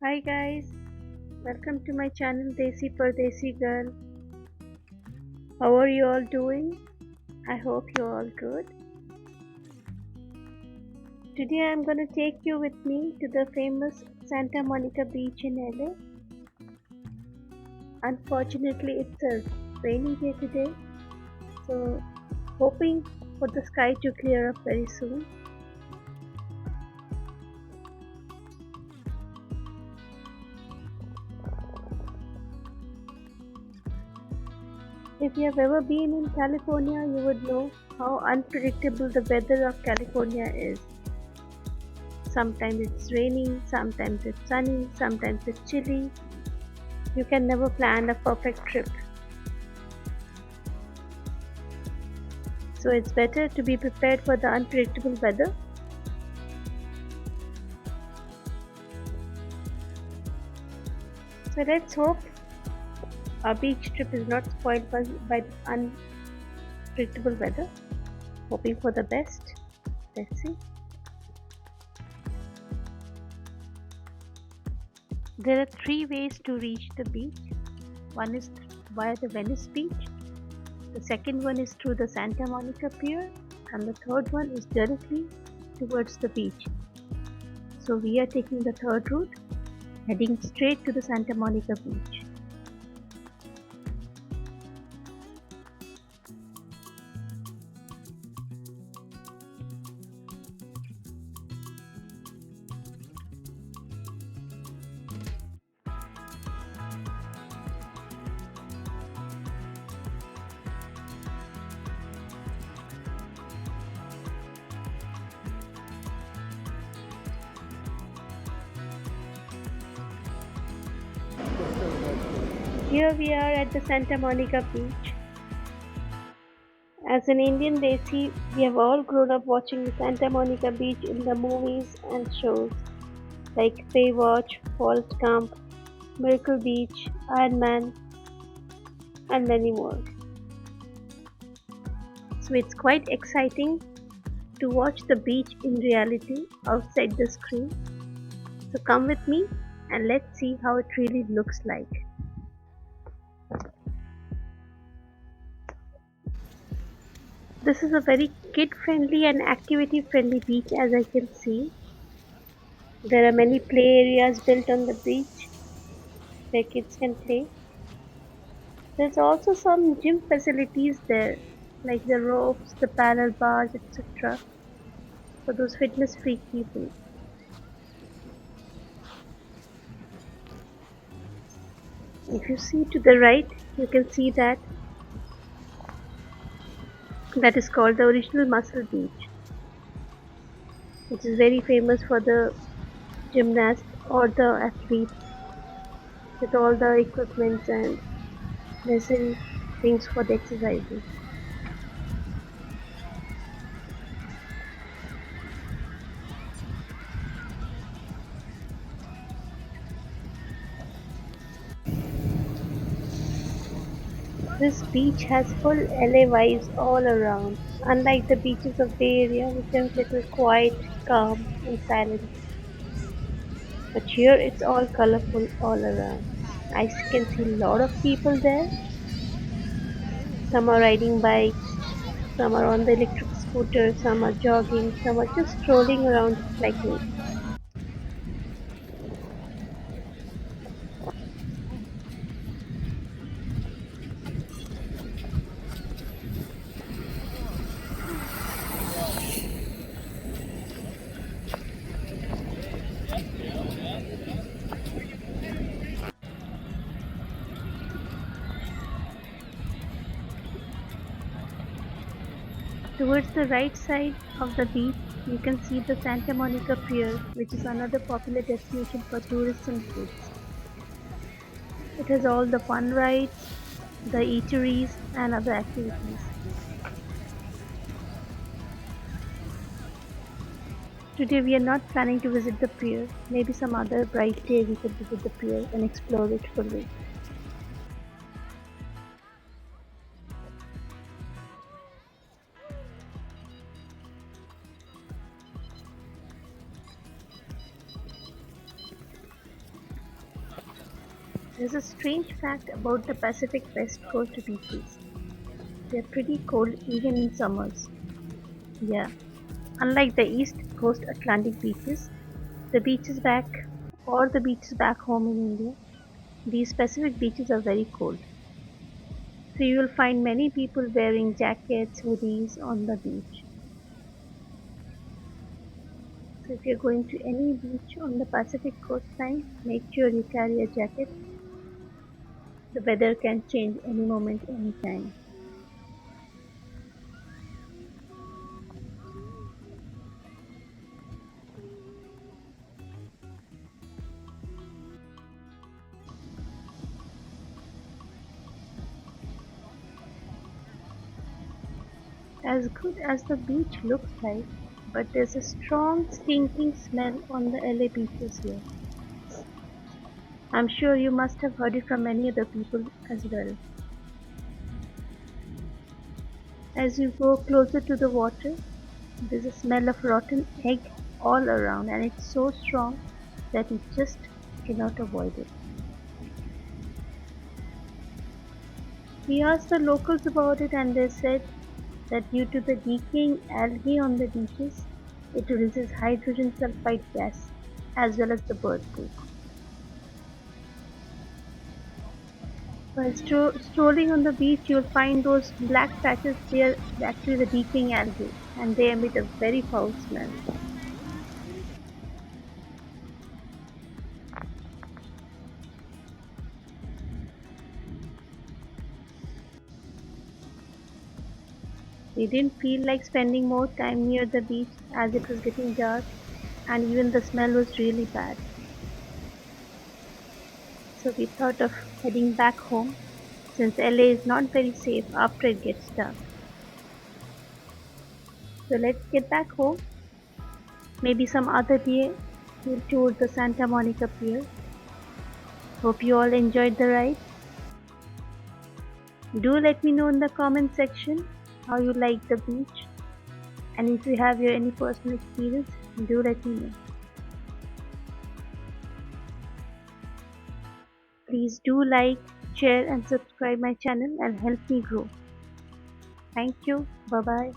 Hi guys, welcome to my channel DesiPardesiGal. How are you all doing? I hope you're all good. Today I'm gonna take you with me to the famous Santa Monica beach in LA. Unfortunately, it's a rainy day today, so hoping for the sky to clear up very soon. If you have ever been in California, you would know how unpredictable the weather of California is. Sometimes it's raining, sometimes it's sunny, sometimes it's chilly. You can never plan a perfect trip. So it's better to be prepared for the unpredictable weather. So let's hope our beach trip is not spoiled by the unpredictable weather. Hoping for the best. Let's see. There are three ways to reach the beach. One is via the Venice Beach. The second one is through the Santa Monica Pier. And the third one is directly towards the beach. So we are taking the third route, heading straight to the Santa Monica Beach. Here we are at the Santa Monica Beach. As an Indian Desi, we have all grown up watching the Santa Monica Beach in the movies and shows like Baywatch, Forrest Gump, Miracle Beach, Iron Man, and many more. So it's quite exciting to watch the beach in reality outside the screen. So come with me and let's see how it really looks like. This is a very kid-friendly and activity-friendly beach, as I can see. There are many play areas built on the beach where kids can play. There's also some gym facilities there, like the ropes, the parallel bars, etc., for those fitness freak people. If you see to the right, you can see that is called the original Muscle Beach, which is very famous for the gymnast or the athletes with all the equipments and necessary things for the exercises. This beach has full LA vibes all around, unlike the beaches of Bay Area which are a little quiet, calm and silent. But here it's all colorful all around. I can see a lot of people there. Some are riding bikes, some are on the electric scooter, some are jogging, some are just strolling around just like me. Towards the right side of the beach, you can see the Santa Monica Pier, which is another popular destination for tourists and kids. It has all the fun rides, the eateries, and other activities. Today we are not planning to visit the pier. Maybe some other bright day we could visit the pier and explore it fully. There's a strange fact about the Pacific West Coast beaches. They're pretty cold even in summers. Yeah, unlike the East Coast Atlantic beaches, the beaches back the beaches back home in India, these Pacific beaches are very cold. So you will find many people wearing jackets, hoodies on the beach. So if you're going to any beach on the Pacific coastline, make sure you carry a jacket. The weather can change any moment, anytime. As good as the beach looks like, but there's a strong stinking smell on the LA beaches here. I'm sure you must have heard it from many other people as well. As you go closer to the water, there's a smell of rotten egg all around, and it's so strong that you just cannot avoid it. We asked the locals about it, and they said that due to the decaying algae on the beaches, it releases hydrogen sulfide gas as well as the bird poop. While strolling on the beach, you'll find those black patches. They are actually the decaying algae, and they emit a very foul smell. We didn't feel like spending more time near the beach as it was getting dark, and even the smell was really bad. So we thought of heading back home since LA is not very safe after it gets dark. So let's get back home. Maybe some other day we'll tour the Santa Monica Pier. Hope you all enjoyed the ride. Do let me know in the comment section how you like the beach, and if you have your any personal experience, do let me know. Please do like, share and subscribe my channel and help me grow. Thank you. Bye bye.